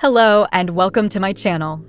Hello and welcome to my channel.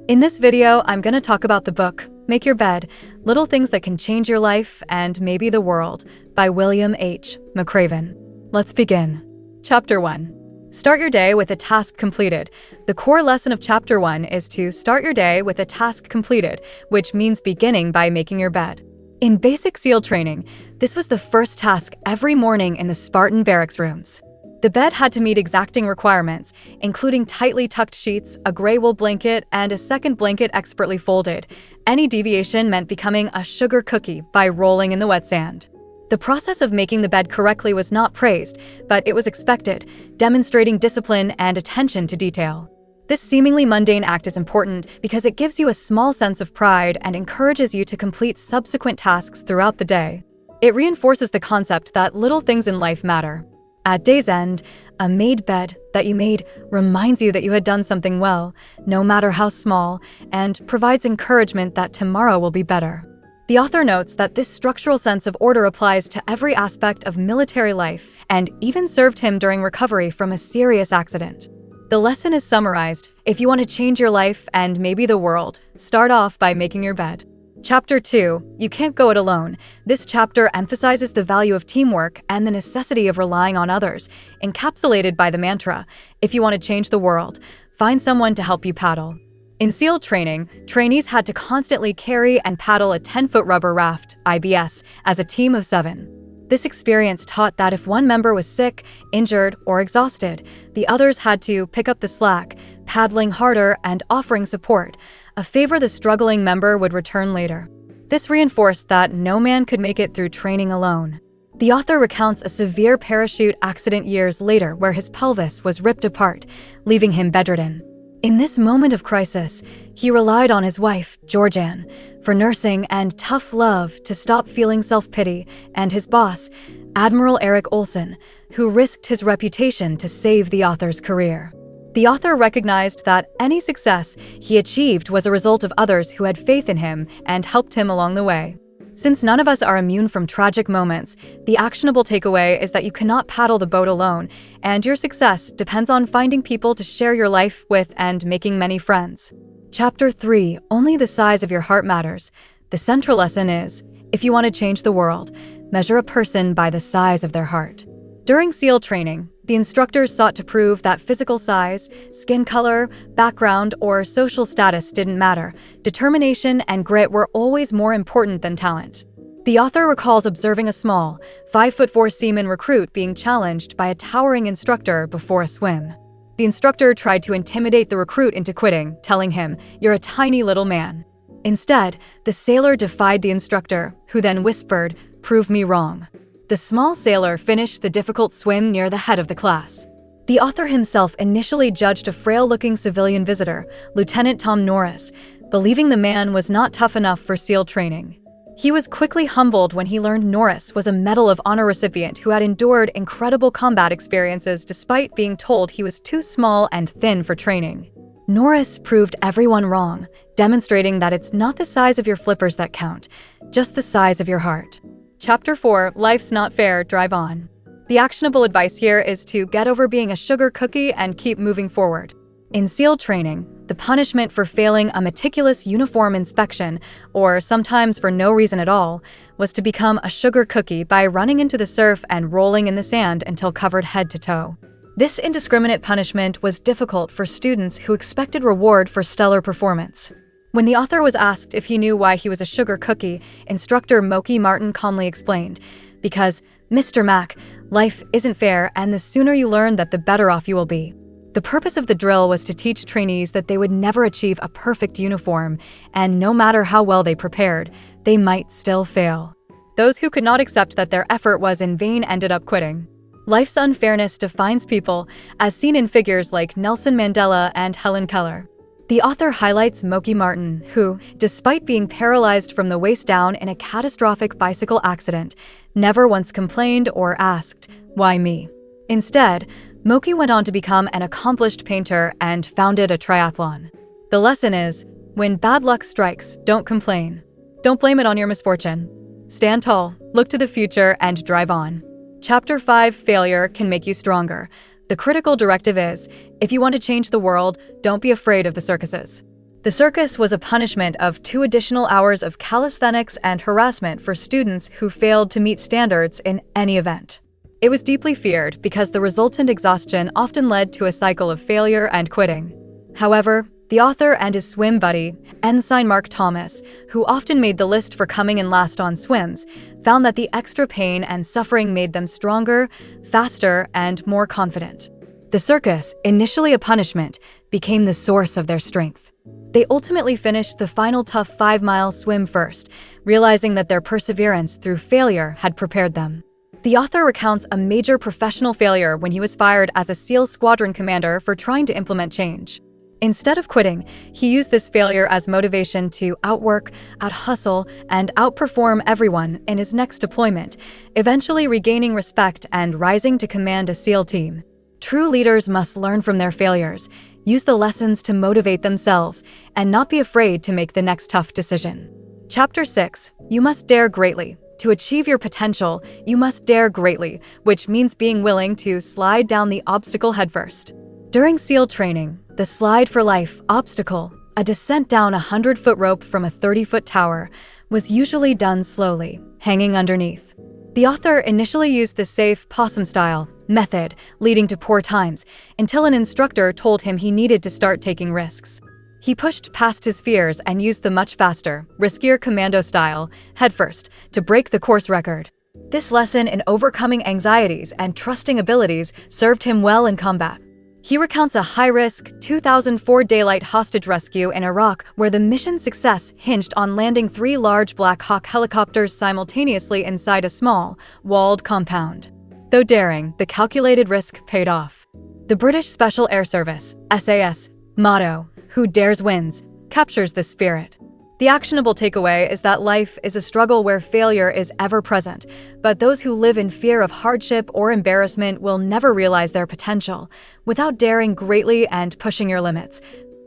In this video, I'm going to talk about the book, Make Your Bed, Little Things That Can Change Your Life and Maybe the World by William H. McRaven. Let's begin. Chapter 1. Start your day with a task completed. The core lesson of Chapter 1 is to start your day with a task completed, which means beginning by making your bed. In basic SEAL training, this was the first task every morning in the Spartan barracks rooms. The bed had to meet exacting requirements, including tightly tucked sheets, a gray wool blanket, and a second blanket expertly folded. Any deviation meant becoming a sugar cookie by rolling in the wet sand. The process of making the bed correctly was not praised, but it was expected, demonstrating discipline and attention to detail. This seemingly mundane act is important because it gives you a small sense of pride and encourages you to complete subsequent tasks throughout the day. It reinforces the concept that little things in life matter. At day's end, a made bed that you made reminds you that you had done something well, no matter how small, and provides encouragement that tomorrow will be better. The author notes that this structural sense of order applies to every aspect of military life and even served him during recovery from a serious accident. The lesson is summarized: if you want to change your life and maybe the world, start off by making your bed. Chapter 2. You Can't Go It Alone. This chapter emphasizes the value of teamwork and the necessity of relying on others, encapsulated by the mantra, if you want to change the world, find someone to help you paddle. In SEAL training, trainees had to constantly carry and paddle a 10-foot rubber raft, IBS, as a team of 7. This experience taught that if one member was sick, injured, or exhausted, the others had to pick up the slack, paddling harder and offering support, a favor the struggling member would return later. This reinforced that no man could make it through training alone. The author recounts a severe parachute accident years later where his pelvis was ripped apart, leaving him bedridden. In this moment of crisis, he relied on his wife, Georgianne, for nursing and tough love to stop feeling self-pity, and his boss, Admiral Eric Olson, who risked his reputation to save the author's career. The author recognized that any success he achieved was a result of others who had faith in him and helped him along the way. Since none of us are immune from tragic moments, the actionable takeaway is that you cannot paddle the boat alone, and your success depends on finding people to share your life with and making many friends. Chapter 3. Only the size of your heart matters. The central lesson is, if you want to change the world, measure a person by the size of their heart. During SEAL training, the instructors sought to prove that physical size, skin color, background, or social status didn't matter. Determination and grit were always more important than talent. The author recalls observing a small, 5'4" seaman recruit being challenged by a towering instructor before a swim. The instructor tried to intimidate the recruit into quitting, telling him, "You're a tiny little man." Instead, the sailor defied the instructor, who then whispered, "Prove me wrong." The small sailor finished the difficult swim near the head of the class. The author himself initially judged a frail-looking civilian visitor, Lieutenant Tom Norris, believing the man was not tough enough for SEAL training. He was quickly humbled when he learned Norris was a Medal of Honor recipient who had endured incredible combat experiences despite being told he was too small and thin for training. Norris proved everyone wrong, demonstrating that it's not the size of your flippers that count, just the size of your heart. Chapter 4. Life's Not Fair, Drive On. The actionable advice here is to get over being a sugar cookie and keep moving forward. In SEAL training, the punishment for failing a meticulous uniform inspection, or sometimes for no reason at all, was to become a sugar cookie by running into the surf and rolling in the sand until covered head to toe. This indiscriminate punishment was difficult for students who expected reward for stellar performance. When the author was asked if he knew why he was a sugar cookie, instructor Moki Martin calmly explained, "Because, Mr. Mac, life isn't fair, and the sooner you learn that, the better off you will be." The purpose of the drill was to teach trainees that they would never achieve a perfect uniform, and no matter how well they prepared, they might still fail. Those who could not accept that their effort was in vain ended up quitting. Life's unfairness defines people, as seen in figures like Nelson Mandela and Helen Keller. The author highlights Moki Martin, who, despite being paralyzed from the waist down in a catastrophic bicycle accident, never once complained or asked, "Why me?" Instead, Moki went on to become an accomplished painter and founded a triathlon. The lesson is, when bad luck strikes, don't complain. Don't blame it on your misfortune. Stand tall, look to the future, and drive on. Chapter 5. Failure Can Make You Stronger. The critical directive is, if you want to change the world, don't be afraid of the circuses. The circus was a punishment of 2 additional hours of calisthenics and harassment for students who failed to meet standards in any event. It was deeply feared because the resultant exhaustion often led to a cycle of failure and quitting. However, the author and his swim buddy, Ensign Mark Thomas, who often made the list for coming in last on swims, found that the extra pain and suffering made them stronger, faster, and more confident. The circus, initially a punishment, became the source of their strength. They ultimately finished the final tough 5-mile swim first, realizing that their perseverance through failure had prepared them. The author recounts a major professional failure when he was fired as a SEAL squadron commander for trying to implement change. Instead of quitting, he used this failure as motivation to outwork, outhustle, and outperform everyone in his next deployment, eventually regaining respect and rising to command a SEAL team. True leaders must learn from their failures, use the lessons to motivate themselves, and not be afraid to make the next tough decision. Chapter 6. You must dare greatly. To achieve your potential, you must dare greatly, which means being willing to slide down the obstacle headfirst. During SEAL training, the slide for life obstacle, a descent down a 100-foot rope from a 30-foot tower, was usually done slowly, hanging underneath. The author initially used the safe possum-style method, leading to poor times, until an instructor told him he needed to start taking risks. He pushed past his fears and used the much faster, riskier commando style, headfirst, to break the course record. This lesson in overcoming anxieties and trusting abilities served him well in combat. He recounts a high-risk 2004 daylight hostage rescue in Iraq where the mission's success hinged on landing 3 large Black Hawk helicopters simultaneously inside a small, walled compound. Though daring, the calculated risk paid off. The British Special Air Service, SAS, motto, "Who dares wins," captures this spirit. The actionable takeaway is that life is a struggle where failure is ever present, but those who live in fear of hardship or embarrassment will never realize their potential. Without daring greatly and pushing your limits,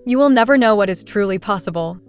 you will never know what is truly possible.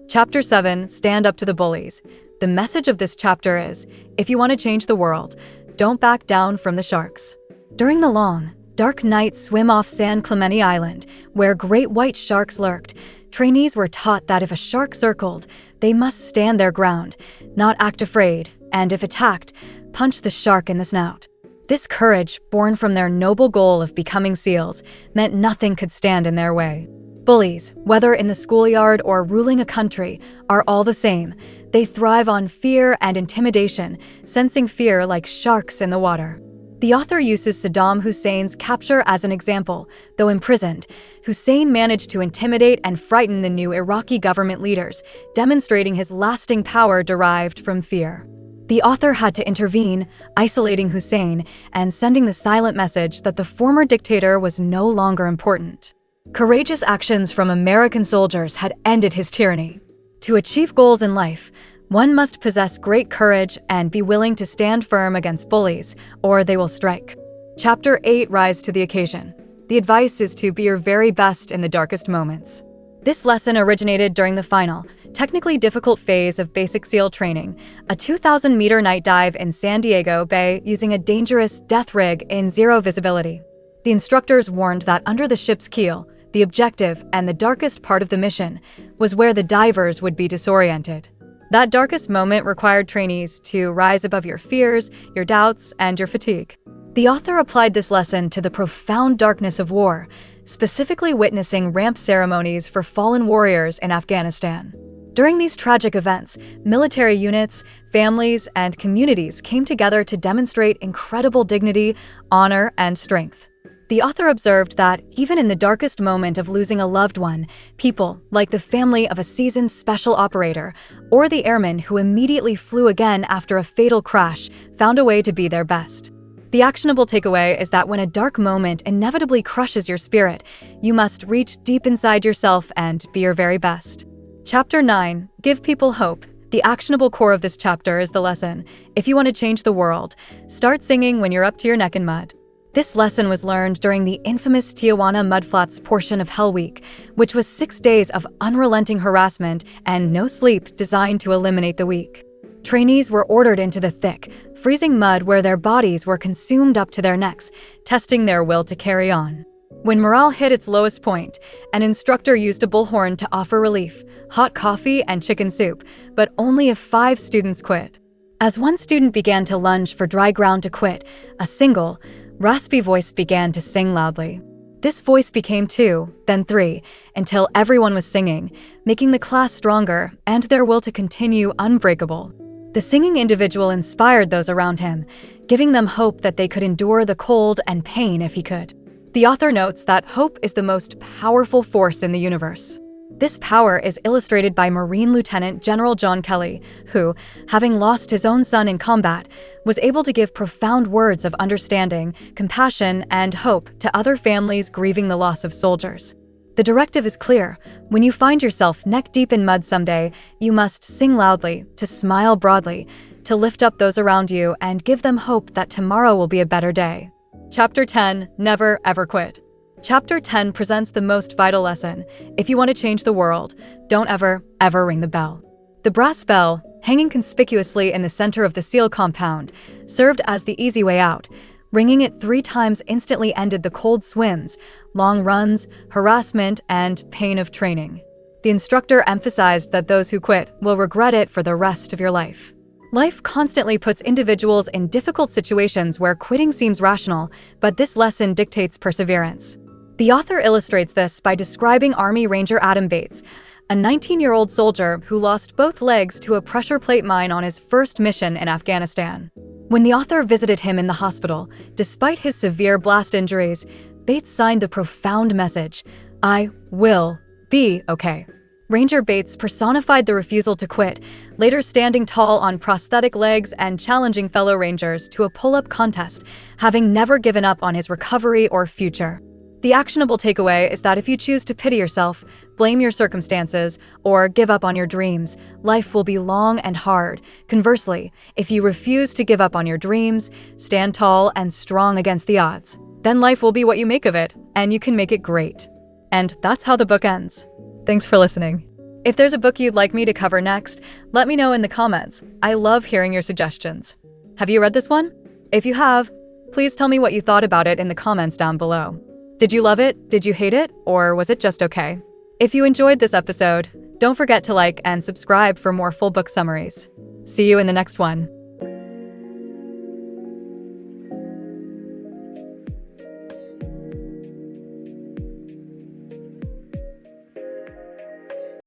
Chapter 7. Stand up to the bullies. The message of this chapter is, if you want to change the world, don't back down from the sharks. During the long, dark night swim off San Clemente Island, where great white sharks lurked, trainees were taught that if a shark circled, they must stand their ground, not act afraid, and if attacked, punch the shark in the snout. This courage, born from their noble goal of becoming SEALs, meant nothing could stand in their way. Bullies, whether in the schoolyard or ruling a country, are all the same. They thrive on fear and intimidation, sensing fear like sharks in the water. The author uses Saddam Hussein's capture as an example. Though imprisoned, Hussein managed to intimidate and frighten the new Iraqi government leaders, demonstrating his lasting power derived from fear. The author had to intervene, isolating Hussein and sending the silent message that the former dictator was no longer important. Courageous actions from American soldiers had ended his tyranny. To achieve goals in life, one must possess great courage and be willing to stand firm against bullies, or they will strike. Chapter 8. Rise to the occasion. The advice is to be your very best in the darkest moments. This lesson originated during the final, technically difficult phase of basic SEAL training, a 2,000-meter night dive in San Diego Bay using a dangerous death rig in zero visibility. The instructors warned that under the ship's keel, the objective and the darkest part of the mission was where the divers would be disoriented. That darkest moment required trainees to rise above your fears, your doubts, and your fatigue. The author applied this lesson to the profound darkness of war, specifically witnessing ramp ceremonies for fallen warriors in Afghanistan. During these tragic events, military units, families, and communities came together to demonstrate incredible dignity, honor, and strength. The author observed that, even in the darkest moment of losing a loved one, people, like the family of a seasoned special operator, or the airmen who immediately flew again after a fatal crash, found a way to be their best. The actionable takeaway is that when a dark moment inevitably crushes your spirit, you must reach deep inside yourself and be your very best. Chapter 9. Give people hope. The actionable core of this chapter is the lesson, if you want to change the world, start singing when you're up to your neck in mud. This lesson was learned during the infamous Tijuana Mudflats portion of Hell Week, which was 6 days of unrelenting harassment and no sleep designed to eliminate the weak. Trainees were ordered into the thick, freezing mud where their bodies were consumed up to their necks, testing their will to carry on. When morale hit its lowest point, an instructor used a bullhorn to offer relief, hot coffee and chicken soup, but only if 5 students quit. As one student began to lunge for dry ground to quit, a single, raspy voice began to sing loudly. This voice became 2, then 3, until everyone was singing, making the class stronger and their will to continue unbreakable. The singing individual inspired those around him, giving them hope that they could endure the cold and pain if he could. The author notes that hope is the most powerful force in the universe. This power is illustrated by Marine Lieutenant General John Kelly, who, having lost his own son in combat, was able to give profound words of understanding, compassion, and hope to other families grieving the loss of soldiers. The directive is clear. When you find yourself neck-deep in mud someday, you must sing loudly, to smile broadly, to lift up those around you and give them hope that tomorrow will be a better day. Chapter 10, Never Ever Quit. Chapter 10 presents the most vital lesson. If you want to change the world, don't ever ring the bell. The brass bell, hanging conspicuously in the center of the SEAL compound, served as the easy way out. Ringing it 3 times instantly ended the cold swims, long runs, harassment, and pain of training. The instructor emphasized that those who quit will regret it for the rest of your life. Life constantly puts individuals in difficult situations where quitting seems rational, but this lesson dictates perseverance. The author illustrates this by describing Army Ranger Adam Bates, a 19-year-old soldier who lost both legs to a pressure plate mine on his first mission in Afghanistan. When the author visited him in the hospital, despite his severe blast injuries, Bates signed the profound message, "I will be okay." Ranger Bates personified the refusal to quit, later standing tall on prosthetic legs and challenging fellow Rangers to a pull-up contest, having never given up on his recovery or future. The actionable takeaway is that if you choose to pity yourself, blame your circumstances, or give up on your dreams, life will be long and hard. Conversely, if you refuse to give up on your dreams, stand tall and strong against the odds, then life will be what you make of it, and you can make it great. And that's how the book ends. Thanks for listening. If there's a book you'd like me to cover next, let me know in the comments. I love hearing your suggestions. Have you read this one? If you have, please tell me what you thought about it in the comments down below. Did you love it? Did you hate it? Or was it just okay? If you enjoyed this episode, don't forget to like and subscribe for more full book summaries. See you in the next one.